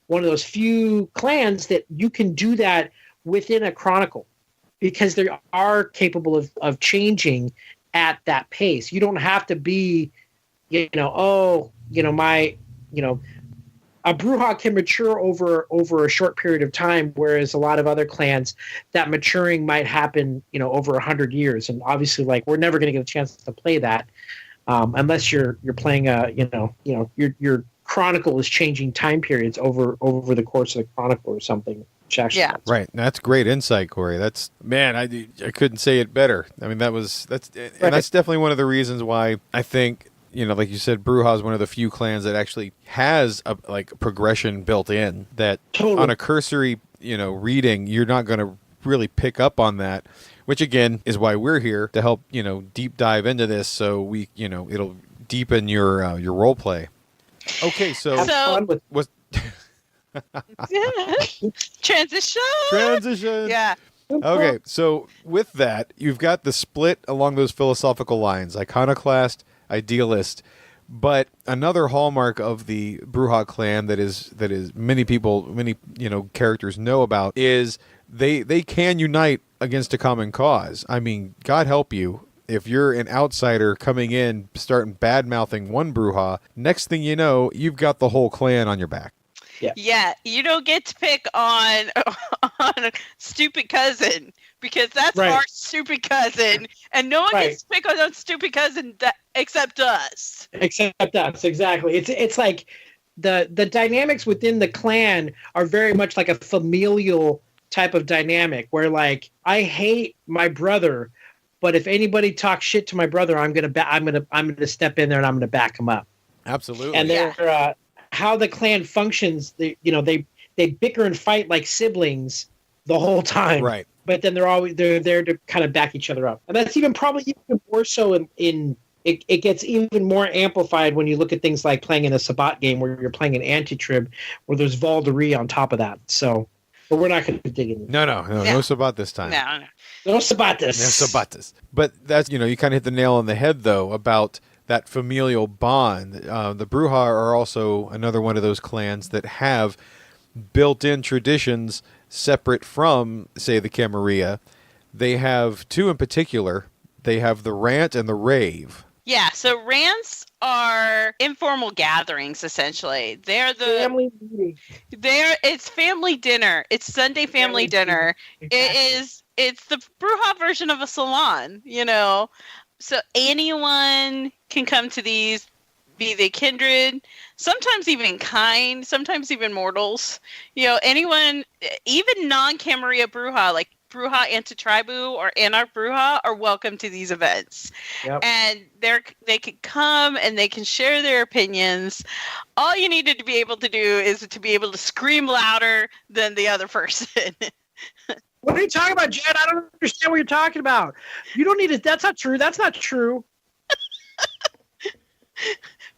those few clans that you can do that within a chronicle, because they are capable of changing at that pace. You don't have to be, a Brujah can mature over a short period of time, whereas a lot of other clans, that maturing might happen, over 100 years. And obviously, like, we're never going to get a chance to play that unless you're playing your chronicle is changing time periods over the course of the chronicle or something. Yeah, right. That's great insight, Corey. That's, man, I couldn't say it better. I mean, that's definitely one of the reasons why I think, like you said, Brujah is one of the few clans that actually has a progression built in that on a cursory, reading, you're not going to really pick up on that, which again is why we're here to help, deep dive into this. So we, it'll deepen your role play. Okay. So was transition. Yeah. Okay, so with that, you've got the split along those philosophical lines, iconoclast, idealist, but another hallmark of the Brujah clan that is many characters know about is they can unite against a common cause. I mean, God help you if you're an outsider coming in starting bad-mouthing one Brujah, next thing you know, you've got the whole clan on your back. Yeah, you don't get to pick on a stupid cousin because that's our stupid cousin, and no one gets to pick on a stupid cousin except us. Except us, exactly. It's like the dynamics within the clan are very much like a familial type of dynamic where, like, I hate my brother, but if anybody talks shit to my brother, I'm gonna step in there and I'm gonna back him up. Absolutely. And they're how the clan functions, they bicker and fight like siblings the whole time. Right. But then they're there to kind of back each other up. And that's probably even more so in it gets even more amplified when you look at things like playing in a Sabbat game where you're playing an anti-trib where there's Valderie on top of that. So, but we're not going to dig in. No Sabbat this time. No Sabbatus. No Sabbatus. But that's, you kind of hit the nail on the head, though, about that familial bond. The Brujah are also another one of those clans that have built-in traditions separate from, say, the Camarilla. They have two in particular. They have the Rant and the Rave. Yeah, so Rants are informal gatherings, essentially. They're the family meeting. It's family dinner. It's Sunday family dinner. Exactly. It's the Brujah version of a salon, So anyone can come to these, be they kindred, sometimes even kind, sometimes even mortals. Anyone, even non-Camarilla Brujah, like Brujah Antitribu or Anarch Brujah, are welcome to these events. Yep. And they can come and they can share their opinions. All you needed to be able to do is to be able to scream louder than the other person. What are you talking about, Jed? I don't understand what you're talking about. You don't need it. That's not true. That's not true.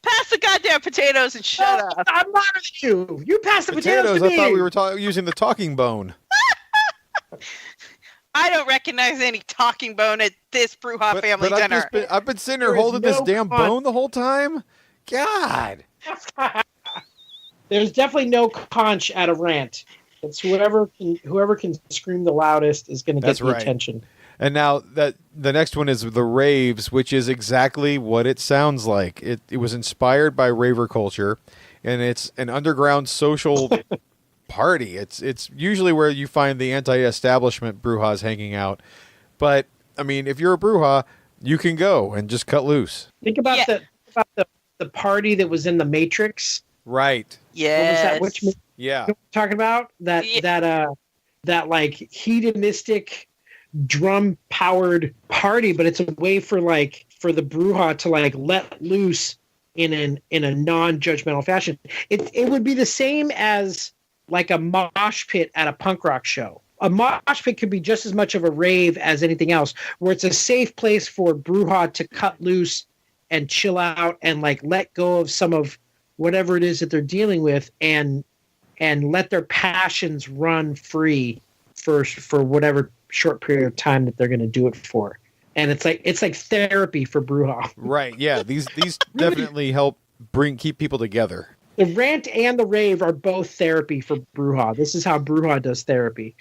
Pass the goddamn potatoes and shut up. I'm louder than you. You pass the potatoes to me. I thought we were using the talking bone. I don't recognize any talking bone at this Brujah family dinner. I've been sitting here holding this damn bone the whole time. God. There's definitely no conch at a rant. It's whoever can scream the loudest is going to get the attention. And now the next one is the Raves, which is exactly what it sounds like. It was inspired by raver culture, and it's an underground social party. It's usually where you find the anti-establishment Brujahs hanging out. But I mean, if you're a Brujah, you can go and just cut loose. Think about the party that was in the Matrix. Right. Yes. What was that? Yeah. You know what I'm talking about that like hedonistic drum powered party, but it's a way for the Brujah to let loose in a non-judgmental fashion. It would be the same as like a mosh pit at a punk rock show. A mosh pit could be just as much of a rave as anything else, where it's a safe place for Brujah to cut loose and chill out and let go of some of whatever it is that they're dealing with and let their passions run free for whatever short period of time that they're going to do it for. And it's like therapy for Brujah. Right. Yeah. These definitely help keep people together. The Rant and the Rave are both therapy for Brujah. This is how Brujah does therapy.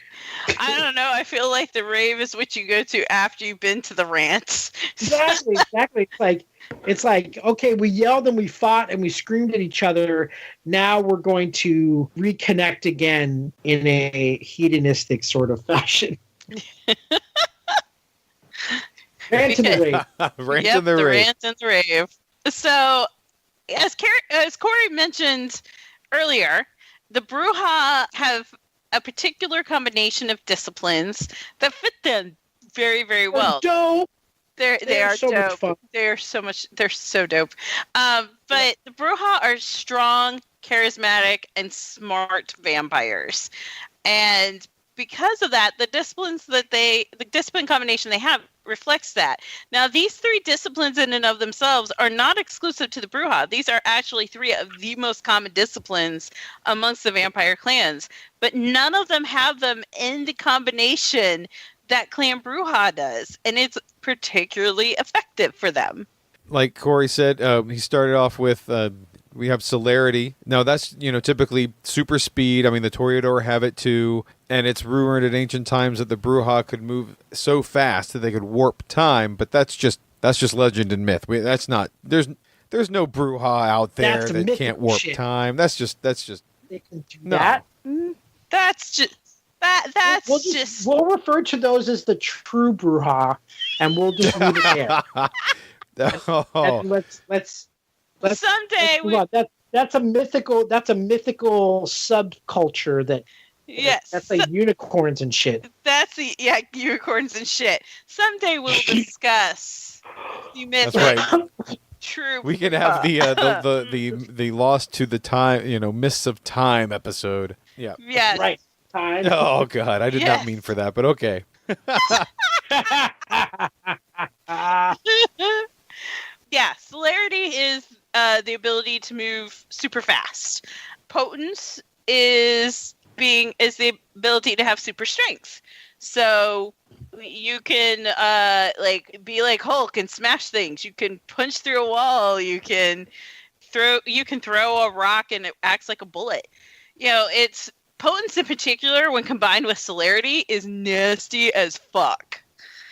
I don't know. I feel like the Rave is what you go to after you've been to the Rants. Exactly. It's like, okay, we yelled and we fought and we screamed at each other. Now we're going to reconnect again in a hedonistic sort of fashion. Rant and the Rave. Rant Yep, and the the Rave. Rant and the Rave. So, as Corey mentioned earlier, the Brujah have a particular combination of disciplines that fit them very, very well. Dope. They are so dope. much fun. They're so dope. But the Brujah are strong, charismatic, and smart vampires. And because of that, the discipline combination they have reflects that. Now, these 3 disciplines in and of themselves are not exclusive to the Brujah. These are actually 3 of the most common disciplines amongst the vampire clans, but none of them have them in the combination that Clan Brujah does, and it's particularly effective for them. Like Corey said, he started off with we have celerity. Now that's typically super speed. I mean, the Toreador have it too, and it's rumored in ancient times that the Brujah could move so fast that they could warp time. But that's just legend and myth. That's not there's no Brujah out there that can't warp time. That's just they can do that. That's just. We'll refer to those as the true Brujah, and we'll just leave it there. And let's someday that's a mythical subculture that that's like unicorns and shit. That's unicorns and shit. Someday we'll discuss the myth. That's right. True. We can have the lost to the time, mists of time episode. Yeah. Yes. Right. Time. Oh God, I did not mean for that, but okay. Yeah, celerity is the ability to move super fast. Potence is the ability to have super strength. So you can be like Hulk and smash things. You can punch through a wall. You can throw a rock and it acts like a bullet. It's potence in particular, when combined with celerity, is nasty as fuck.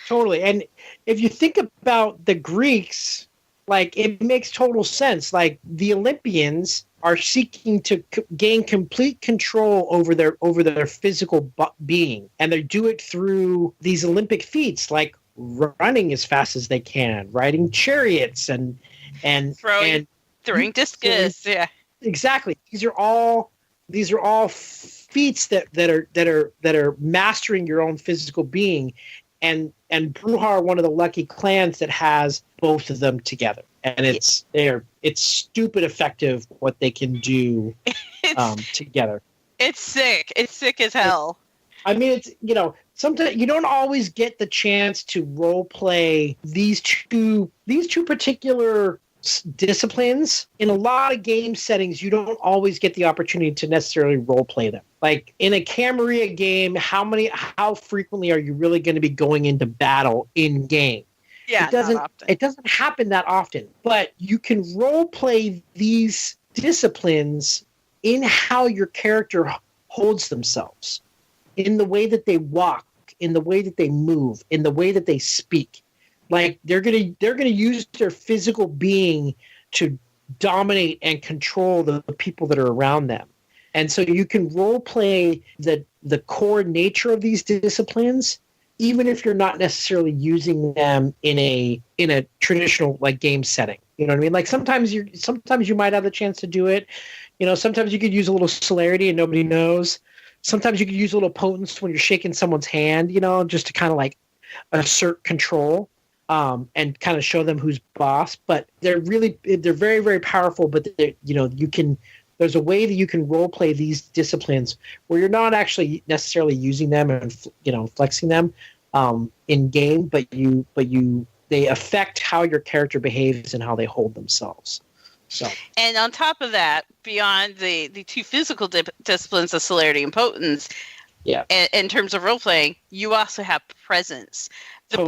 Totally. And if you think about the Greeks, like, it makes total sense. Like, the Olympians are seeking to gain complete control over their physical being, and they do it through these Olympic feats, like running as fast as they can, riding chariots, and throwing discus. Yeah, exactly. These are all feats that are mastering your own physical being, and Brujah are one of the lucky clans that has both of them together, and it's stupid effective what they can do together. It's sick. It's sick as hell. I mean, it's sometimes you don't always get the chance to role play these two particular disciplines. In a lot of game settings, you don't always get the opportunity to necessarily role play them. Like in a Camarilla game, how frequently are you really going to be going into battle in game? Yeah, it doesn't happen that often, but you can role play these disciplines in how your character holds themselves, in the way that they walk, in the way that they move, in the way that they speak. Like they're gonna use their physical being to dominate and control the people that are around them, and so you can role play the core nature of these disciplines, even if you're not necessarily using them in a traditional like game setting. You know what I mean? Like sometimes you might have the chance to do it. Sometimes you could use a little celerity and nobody knows. Sometimes you could use a little potence when you're shaking someone's hand, just to kind of like assert control. And kind of show them who's boss, but they're very, very powerful. But there's a way that you can role play these disciplines where you're not actually necessarily using them and flexing them in game, but they affect how your character behaves and how they hold themselves. So, and on top of that, beyond the two physical disciplines of celerity and potence, yeah, in terms of role playing, you also have presence. The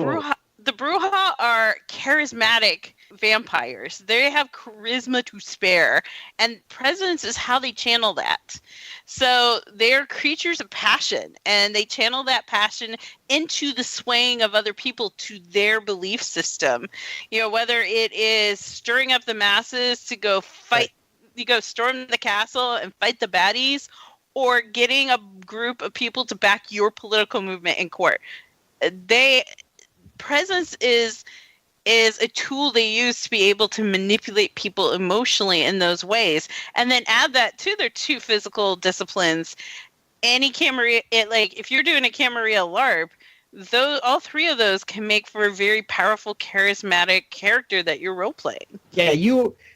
Brujah are charismatic vampires. They have charisma to spare, and presence is how they channel that. So they're creatures of passion, and they channel that passion into the swaying of other people to their belief system. Whether it is stirring up the masses to go fight, you go storm the castle and fight the baddies, or getting a group of people to back your political movement in court. Presence is a tool they use to be able to manipulate people emotionally in those ways. And then add that to their 2 physical disciplines. Any Camarilla, if you're doing a Camarilla LARP, all 3 of those can make for a very powerful, charismatic character that you're role-playing. Yeah,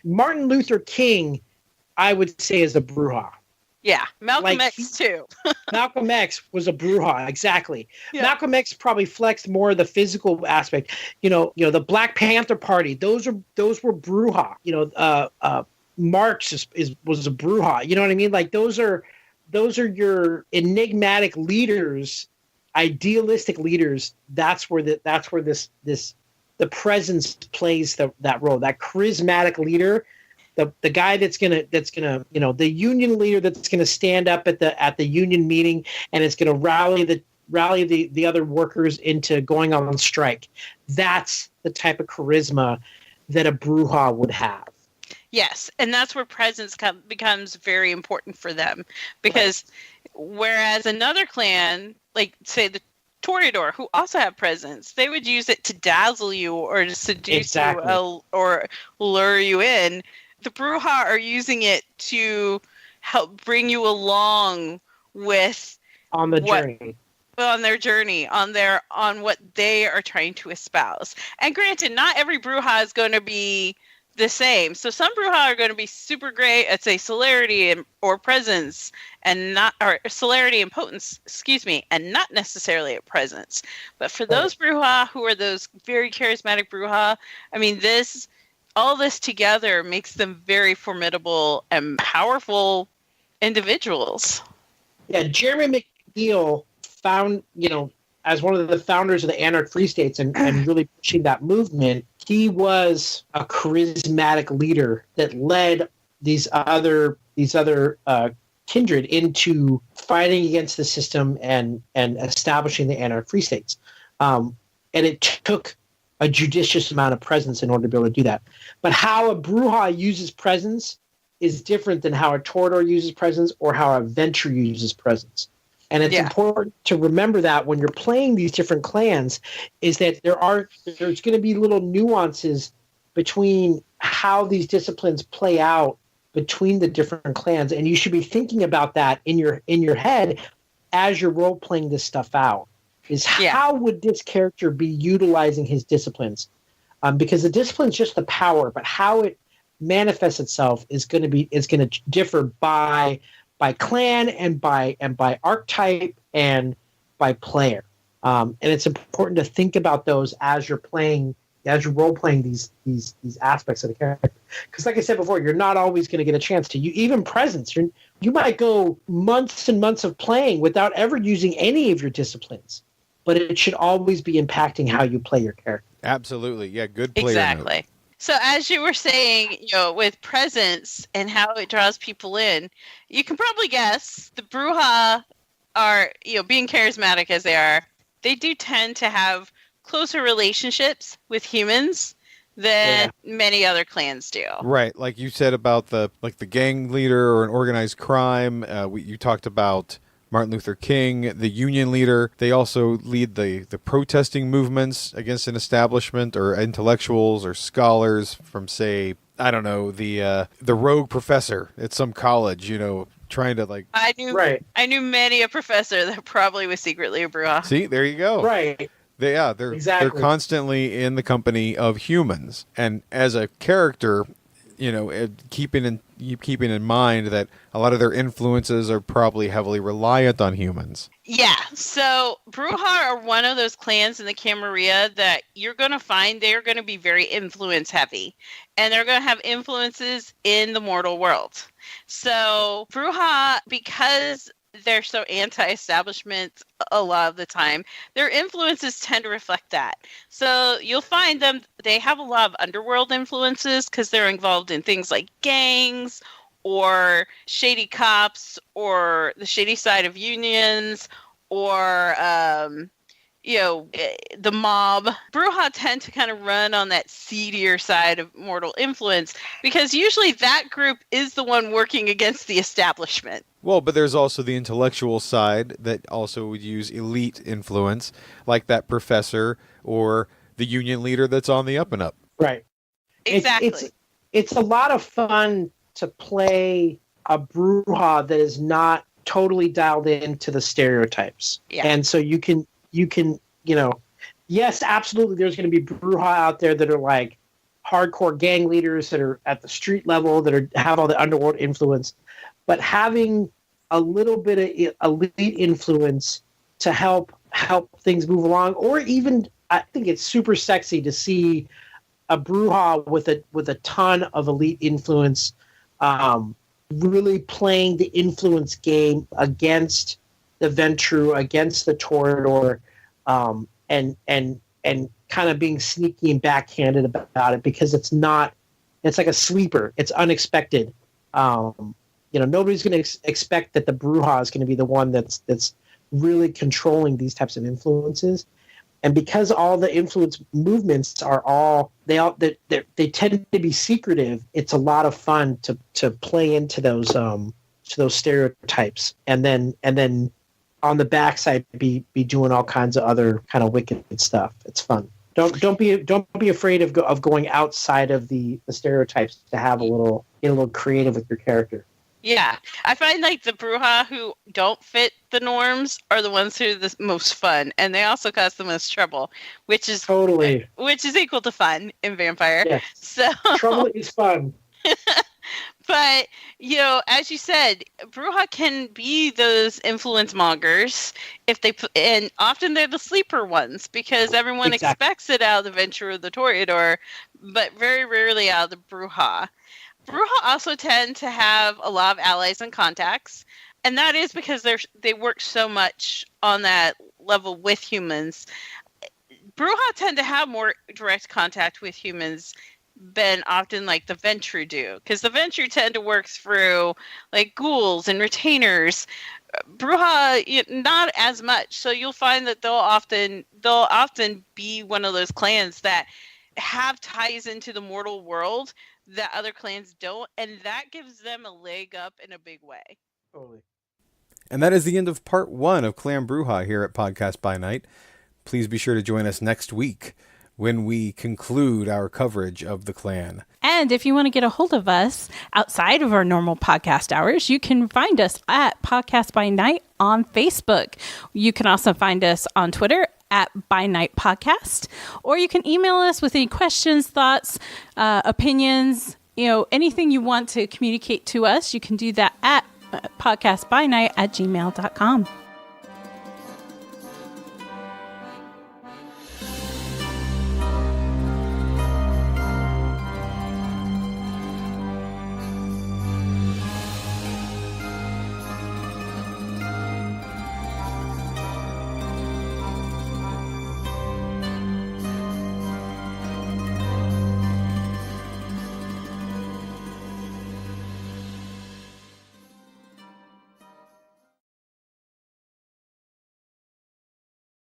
Martin Luther King, I would say, is a Brujah. Yeah, Malcolm X too. Malcolm X was a Brujah, exactly. Yeah. Malcolm X probably flexed more of the physical aspect. The Black Panther Party; those were Brujah. Marx was a Brujah. You know what I mean? Like those are your enigmatic leaders, idealistic leaders. That's where the presence plays that role. That charismatic leader. The guy that's gonna the union leader that's gonna stand up at the union meeting and it's gonna rally the other workers into going on strike. That's the type of charisma that a Brujah would have. Yes, and that's where presence becomes very important for them, because whereas another clan, like say the Toreador, who also have presence, they would use it to dazzle you or to seduce you or lure you in. The Brujah are using it to help bring you along with on their journey, on what they are trying to espouse. And granted, not every Brujah is going to be the same. So some Brujah are going to be super great at, say, celerity or presence, or celerity and potence, and not necessarily at presence. But for those Brujah who are those very charismatic Brujah, I mean, all this together makes them very formidable and powerful individuals. Yeah, Jeremy McNeil found, as one of the founders of the Anarch Free States and really pushing that movement, he was a charismatic leader that led these other kindred into fighting against the system and establishing the Anarch Free States. And it took a judicious amount of presence in order to be able to do that. But how a Brujah uses presence is different than how a Toreador uses presence or how a Ventrue uses presence. And it's important to remember that when you're playing these different clans, is that there's going to be little nuances between how these disciplines play out between the different clans, and you should be thinking about that in your head as you're role playing this stuff out. How would this character be utilizing his disciplines? Because the discipline is just the power, but how it manifests itself is going to differ by clan and by archetype and by player. And it's important to think about those as you're role playing these aspects of the character. Because, like I said before, you're not always going to get a chance to. Even presence, you might go months and months of playing without ever using any of your disciplines. But it should always be impacting how you play your character. Absolutely. Yeah, good player Exactly. note. So as you were saying, with presence and how it draws people in, you can probably guess the Brujah are, being charismatic as they are, they do tend to have closer relationships with humans than many other clans do. Right, like you said about the gang leader or an organized crime. You talked about Martin Luther King, the union leader. They also lead the protesting movements against an establishment, or intellectuals or scholars from, say, I don't know, the rogue professor at some college, trying to I knew many a professor that probably was secretly a Brujah. See, there you go. Right. They're constantly in the company of humans, and as a character, keeping in mind that a lot of their influences are probably heavily reliant on humans. Yeah, so Brujah are one of those clans in the Camarilla that you're going to find they're going to be very influence heavy, and they're going to have influences in the mortal world. So Brujah, because they're so anti-establishment a lot of the time, their influences tend to reflect that. So you'll find them, they have a lot of underworld influences because they're involved in things like gangs or shady cops or the shady side of unions or the mob. Brujah tend to kind of run on that seedier side of mortal influence because usually that group is the one working against the establishment. Well, but there's also the intellectual side that also would use elite influence, like that professor or the union leader that's on the up and up. Right. Exactly. It's a lot of fun to play a Brujah that is not totally dialed into the stereotypes. Yeah. And so you can, yes, absolutely, there's going to be Brujah out there that are like hardcore gang leaders that are at the street level, that have all the underworld influence, but having a little bit of elite influence to help things move along, or even I think it's super sexy to see a Brujah with a ton of elite influence, really playing the influence game against the Ventru, against the Toreador, and kind of being sneaky and backhanded about it, because it's like a sleeper. It's unexpected. Nobody's going to expect that the Brujah is going to be the one that's really controlling these types of influences. And because all the influence movements they tend to be secretive, it's a lot of fun to play into those stereotypes, and then on the backside be doing all kinds of other kind of wicked stuff. It's fun. Don't be afraid of going outside of the stereotypes to have get a little creative with your character. Yeah, I find like the Brujah who don't fit the norms are the ones who are the most fun, and they also cause the most trouble, which is equal to fun in Vampire. Yes. So trouble is fun. But as you said, Brujah can be those influence mongers and often they're the sleeper ones because everyone expects it out of the Venture of the Toreador, but very rarely out of the Brujah. Brujah also tend to have a lot of allies and contacts, and that is because they work so much on that level with humans. Brujah tend to have more direct contact with humans than often like the Ventru do, because the Ventru tend to work through like ghouls and retainers. Brujah, not as much. So you'll find that they'll often be one of those clans that have ties into the mortal world that other clans don't, and that gives them a leg up in a big way. Totally. And that is the end of part 1 of Clan Brujah here at Podcast by Night. Please be sure to join us next week when we conclude our coverage of the clan. And if you want to get a hold of us outside of our normal podcast hours, you can find us at Podcast by Night on Facebook. You can also find us on Twitter at By Night Podcast, or you can email us with any questions, thoughts, opinions, anything you want to communicate to us. You can do that at podcastbynight@gmail.com.